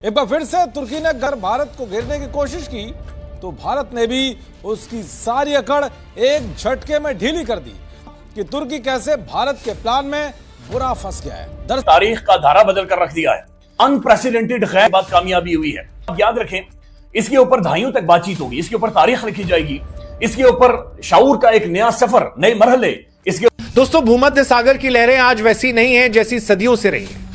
एक बार फिर से तुर्की ने अगर भारत को घेरने की कोशिश की तो भारत ने भी उसकी सारी अकड़ एक झटके में ढीली कर दी कि तुर्की कैसे भारत के प्लान में बुरा फंस गया है। तारीख का धारा बदल कर रख दिया है। अनप्रेसिडेंटेड गैर बात कामयाबी हुई है। अब याद रखें, इसके ऊपर दहाइयों तक बातचीत होगी, इसके ऊपर तारीख लिखी जाएगी, इसके ऊपर शाऊर का एक नया सफर, नए मरहले। इसके दोस्तों, भूमध्य सागर की लहरें आज वैसी नहीं है जैसी सदियों से रही है।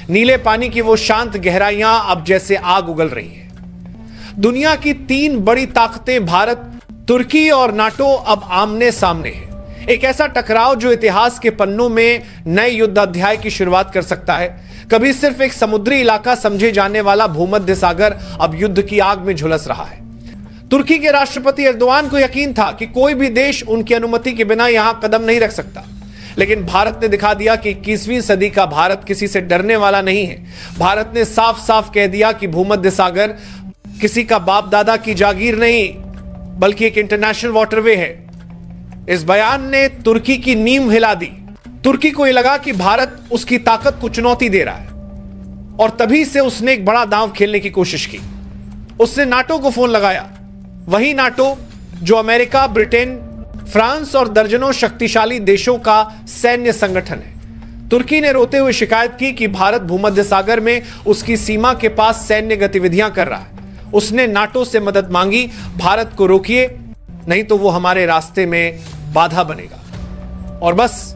नीले पानी की वो शांत गहराइयां अब जैसे आग उगल रही हैं। दुनिया की तीन बड़ी ताकतें भारत, तुर्की और नाटो अब आमने सामने हैं। एक ऐसा टकराव जो इतिहास के पन्नों में नए युद्ध अध्याय की शुरुआत कर सकता है। कभी सिर्फ एक समुद्री इलाका समझे जाने वाला भूमध्य सागर अब युद्ध की आग में झुलस रहा है। तुर्की के राष्ट्रपति एर्दोआन को यकीन था कि कोई भी देश उनकी अनुमति के बिना यहां कदम नहीं रख सकता, लेकिन भारत ने दिखा दिया कि 21वीं सदी का भारत किसी से डरने वाला नहीं है। भारत ने साफ साफ कह दिया कि भूमध्य सागर किसी का बाप दादा की जागीर नहीं, बल्कि एक इंटरनेशनल वाटरवे है। इस बयान ने तुर्की की नींव हिला दी। तुर्की को यह लगा कि भारत उसकी ताकत को चुनौती दे रहा है, और तभी से उसने एक बड़ा दांव खेलने की कोशिश की। उसने नाटो को फोन लगाया, वही नाटो जो अमेरिका, ब्रिटेन, फ्रांस और दर्जनों शक्तिशाली देशों का सैन्य संगठन है। तुर्की ने रोते हुए शिकायत की कि भारत भूमध्य सागर में उसकी सीमा के पास सैन्य गतिविधियां कर रहा है। उसने नाटो से मदद मांगी, भारत को रोकिए, नहीं तो वो हमारे रास्ते में बाधा बनेगा। और बस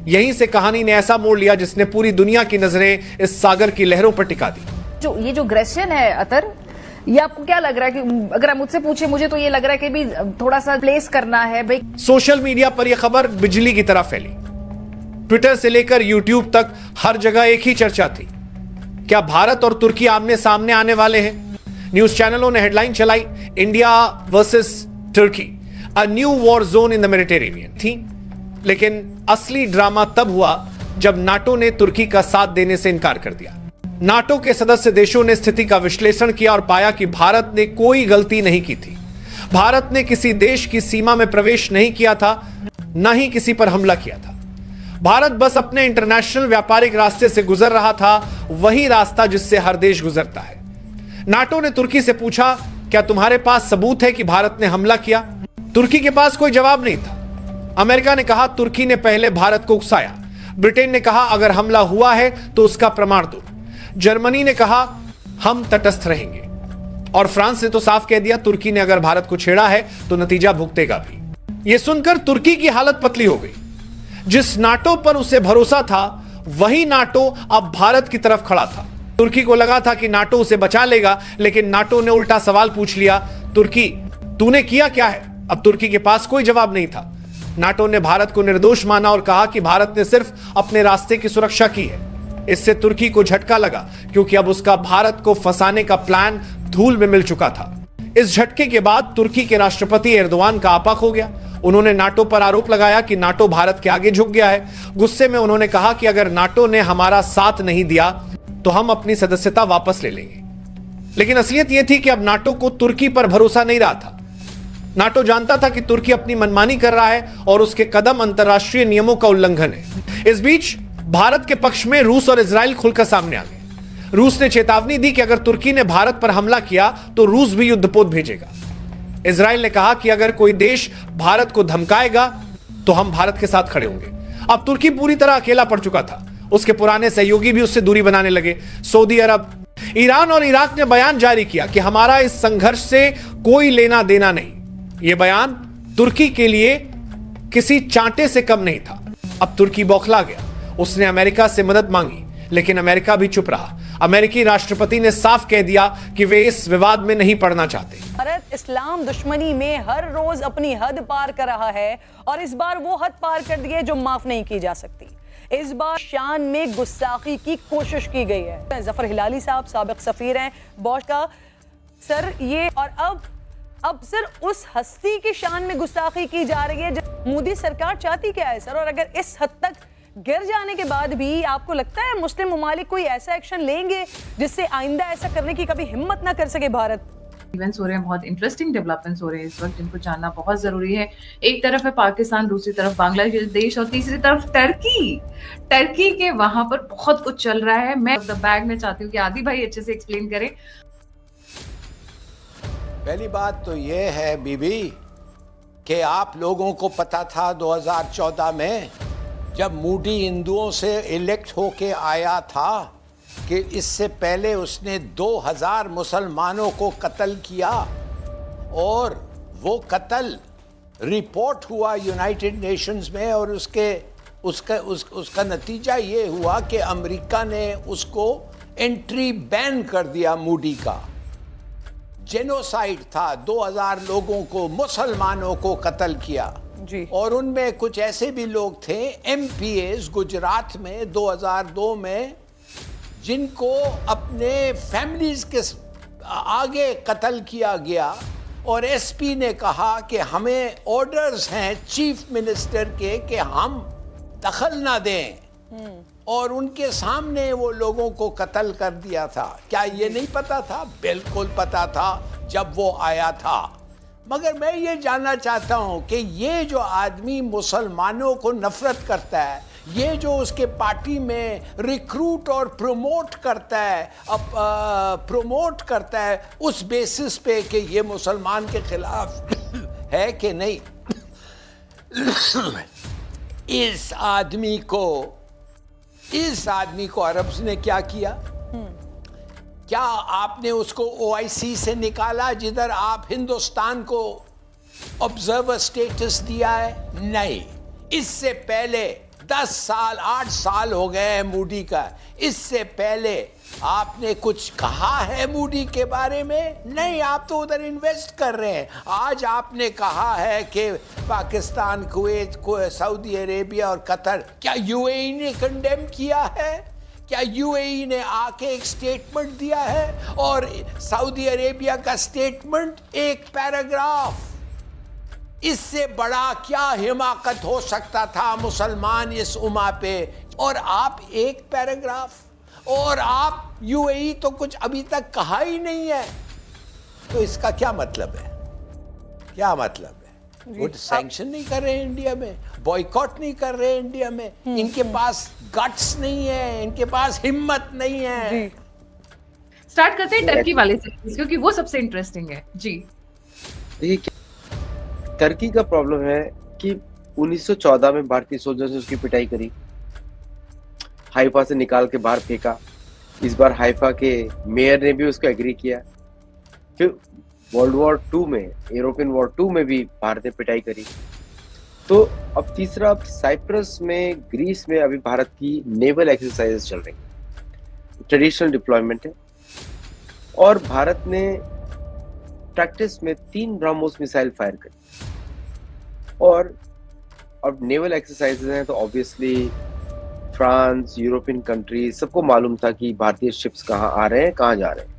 यहीं से कहानी ने ऐसा मोड़ लिया जिसने पूरी दुनिया की नजरें इस सागर की लहरों पर टिका दी। ये जो ग्रेशन है अतर, ये आपको क्या लग रहा है कि अगर आप मुझसे पूछे, मुझे तो ये लग रहा है कि भी थोड़ा सा प्लेस करना है भाई। सोशल मीडिया पर यह खबर बिजली की तरह फैली। ट्विटर से लेकर यूट्यूब तक हर जगह एक ही चर्चा थी, क्या भारत और तुर्की आमने सामने आने वाले हैं। न्यूज चैनलों ने हेडलाइन चलाई, इंडिया वर्सेस तुर्की, a new war zone in the Mediterranean थी। लेकिन असली ड्रामा तब हुआ जब नाटो ने तुर्की का साथ देने से इनकार कर दिया। नाटो के सदस्य देशों ने स्थिति का विश्लेषण किया और पाया कि भारत ने कोई गलती नहीं की थी। भारत ने किसी देश की सीमा में प्रवेश नहीं किया था, न ही किसी पर हमला किया था। भारत बस अपने इंटरनेशनल व्यापारिक रास्ते से गुजर रहा था, वही रास्ता जिससे हर देश गुजरता है। नाटो ने तुर्की से पूछा, क्या तुम्हारे पास सबूत है कि भारत ने हमला किया? तुर्की के पास कोई जवाब नहीं था। अमेरिका ने कहा, तुर्की ने पहले भारत को उकसाया। ब्रिटेन ने कहा, अगर हमला हुआ है तो उसका प्रमाण दो। जर्मनी ने कहा, हम तटस्थ रहेंगे। और फ्रांस ने तो साफ कह दिया, तुर्की ने अगर भारत को छेड़ा है तो नतीजा भुगतेगा भी। यह सुनकर तुर्की की हालत पतली हो गई। जिस नाटो पर उसे भरोसा था, वही नाटो अब भारत की तरफ खड़ा था। तुर्की को लगा था कि नाटो उसे बचा लेगा, लेकिन नाटो ने उल्टा सवाल पूछ लिया, तुर्की तूने किया क्या है? अब तुर्की के पास कोई जवाब नहीं था। नाटो ने भारत को निर्दोष माना और कहा कि भारत ने सिर्फ अपने रास्ते की सुरक्षा की है। इससे तुर्की को झटका लगा, क्योंकि अब उसका भारत को फंसाने का प्लान धूल में मिल चुका था। इस झटके के बाद तुर्की के राष्ट्रपति एर्दोआन का आपा हो गया। उन्होंने नाटो पर आरोप लगाया कि नाटो भारत के आगे झुक गया है। गुस्से में उन्होंने कहा कि अगर नाटो ने हमारा साथ नहीं दिया तो हम अपनी सदस्यता वापस ले लेंगे। लेकिन असलियत यह थी कि अब नाटो को तुर्की पर भरोसा नहीं रहा था। नाटो जानता था कि तुर्की अपनी मनमानी कर रहा है और उसके कदम अंतर्राष्ट्रीय नियमों का उल्लंघन है। इस बीच भारत के पक्ष में रूस और इजराइल खुलकर सामने आ गए। रूस ने चेतावनी दी कि अगर तुर्की ने भारत पर हमला किया तो रूस भी युद्धपोत भेजेगा। इजराइल ने कहा कि अगर कोई देश भारत को धमकाएगा तो हम भारत के साथ खड़े होंगे। अब तुर्की पूरी तरह अकेला पड़ चुका था। उसके पुराने सहयोगी भी उससे दूरी बनाने लगे। सऊदी अरब, ईरान और इराक ने बयान जारी किया कि हमारा इस संघर्ष से कोई लेना देना नहीं। यह बयान तुर्की के लिए किसी चांटे से कम नहीं था। अब तुर्की बौखला गया। उसने अमेरिका से मदद मांगी, लेकिन अमेरिका भी चुप रहा। अमेरिकी राष्ट्रपति ने साफ कह दिया कि वे इस विवाद में नहीं पड़ना चाहते। भारत इस्लाम दुश्मनी में हर रोज अपनी हद पार कर रहा है, और इस बार वो हद पार कर दी है जो माफ नहीं की जा सकती। इस बार शान में गुस्ताखी की कोशिश की गई है। जफर हिलाली साहब साबिक सफीर हैं बॉश का। सर, ये और अब सर उस हस्ती की शान में गुस्ताखी की जा रही है। मोदी सरकार चाहती क्या है सर? और अगर इस हद तक गिर जाने के बाद भी आपको लगता है मुस्लिम ममालिक कोई ऐसा एक्शन लेंगे जिससे आइंदा ऐसा करने की कभी हिम्मत ना कर सके भारत? इवेंट्स हो रहे हैं, बहुत इंटरेस्टिंग डेवलपमेंट्स हो रहे हैं इस वक्त, जिनको जानना बहुत जरूरी है। एक तरफ है पाकिस्तान, दूसरी तरफ बांग्लादेश और तीसरी तरफ टर्की के वहां पर बहुत कुछ चल रहा है। मैं द बैग में चाहती हूँ कि आदि भाई अच्छे से एक्सप्लेन करें। पहली बात तो ये है बीबी कि आप लोगों को पता था 2014 में जब मूडी हिंदुओं से इलेक्ट होके आया था कि इससे पहले उसने 2000 मुसलमानों को कत्ल किया, और वो कत्ल रिपोर्ट हुआ यूनाइटेड नेशंस में, और उसका नतीजा ये हुआ कि अमेरिका ने उसको एंट्री बैन कर दिया। मूडी का जेनोसाइड था, 2000 लोगों को, मुसलमानों को कत्ल किया जी। और उनमें कुछ ऐसे भी लोग थे MPAs गुजरात में 2002 में जिनको अपने फैमिलीज के आगे कत्ल किया गया, और SP ने कहा कि हमें ऑर्डर्स हैं चीफ मिनिस्टर के कि हम दखल ना दें, और उनके सामने वो लोगों को कत्ल कर दिया था। क्या ये नहीं पता था? बिल्कुल पता था जब वो आया था। मगर मैं ये जानना चाहता हूँ कि ये जो आदमी मुसलमानों को नफरत करता है, ये जो उसके पार्टी में रिक्रूट और प्रमोट करता है उस बेसिस पे कि ये मुसलमान के खिलाफ है कि नहीं, इस आदमी को अरब्स ने क्या किया? क्या आपने उसको OIC से निकाला जिधर आप हिंदुस्तान को ऑब्जर्वर स्टेटस दिया है? नहीं। इससे पहले 10 साल 8 साल हो गए हैं मूडी का, इससे पहले आपने कुछ कहा है मूडी के बारे में? नहीं, आप तो उधर इन्वेस्ट कर रहे हैं। आज आपने कहा है कि पाकिस्तान, कुवैत, सऊदी अरेबिया और कतर, क्या UAE ने कंडेम किया है? क्या UAE ने आके एक स्टेटमेंट दिया है? और सऊदी अरेबिया का स्टेटमेंट एक पैराग्राफ, इससे बड़ा क्या हिमाकत हो सकता था मुसलमान इस उम्मा पे? और आप एक पैराग्राफ, और आप UAE तो कुछ अभी तक कहा ही नहीं है, तो इसका क्या मतलब है? क्या मतलब है? वो सैंक्शन नहीं कर रहे हैं इंडिया में, बॉयकॉट नहीं कर रहे हैं इंडिया में, इनके पास गट्स नहीं है, इनके पास हिम्मत नहीं है। स्टार्ट करते हैं टर्की वाले से, क्योंकि वो सबसे इंटरेस्टिंग है। जी देखिए, टर्की का प्रॉब्लम है कि 1914 में भारतीय सोल्जर्स ने उसकी पिटाई करी, हाइफा से निकाल के बाहर फेंका। इस बार हाइफा के मेयर ने भी उसको एग्री किया। फिर वर्ल्ड वॉर 2 में, यूरोपियन वॉर 2 में भी भारत ने पिटाई करी। तो अब तीसरा, साइप्रस में, ग्रीस में अभी भारत की नेवल एक्सरसाइजेस चल रही हैं, ट्रेडिशनल डिप्लॉयमेंट है, और भारत ने प्रैक्टिस में 3 ब्रह्मोस मिसाइल फायर करी। और अब नेवल एक्सरसाइजेस हैं तो ऑब्वियसली फ्रांस, यूरोपियन कंट्रीज, सबको मालूम था कि भारतीय शिप्स कहाँ आ रहे हैं, कहाँ जा रहे हैं।